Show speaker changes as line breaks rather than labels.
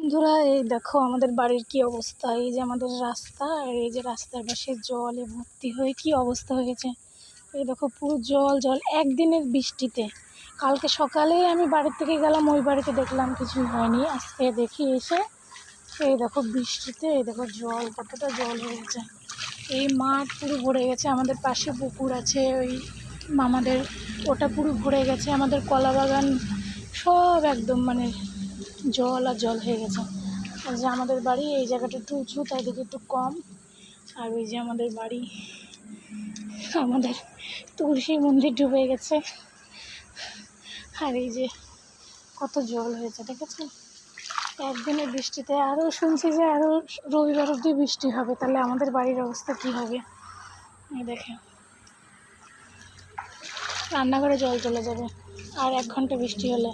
বন্ধুরা, এই দেখো আমাদের বাড়ির কি অবস্থা। এই যে আমাদের রাস্তা, আর এই যে রাস্তার পাশে জলে ভর্তি হয়ে কি অবস্থা হয়েছে। এই দেখো পুরো জল জল একদিনের বৃষ্টিতে। কালকে সকালে আমি বাড়ির থেকে গেলাম, ওই বাড়িতে দেখলাম কিছুই হয়নি। আজকে দেখি এসে এই দেখো বৃষ্টিতে, এই দেখো জল, কতটা জল হয়ে গেছে। এই মাঠ পুরো ভরে গেছে। আমাদের পাশে পুকুর আছে, ওই আমাদের ওটা পুরো ভরে গেছে। আমাদের কলা বাগান সব একদম মানে জল আর জল হয়ে গেছে। আর যে আমাদের বাড়ি, এই জায়গাটা একটু উঁচু, তাই দিকে একটু কম। আর ওই যে আমাদের বাড়ি, আমাদের তুলসী মন্দির ডুবে গেছে। আর এই যে কত জল হয়েছে দেখেছেন একদিনের বৃষ্টিতে। আরও শুনছি যে আরও রবিবার অবধি বৃষ্টি হবে, তাহলে আমাদের বাড়ির অবস্থা কী হবে। এই দেখে রান্নাঘরে জল চলে যাবে আর 1 ঘন্টা বৃষ্টি হলে।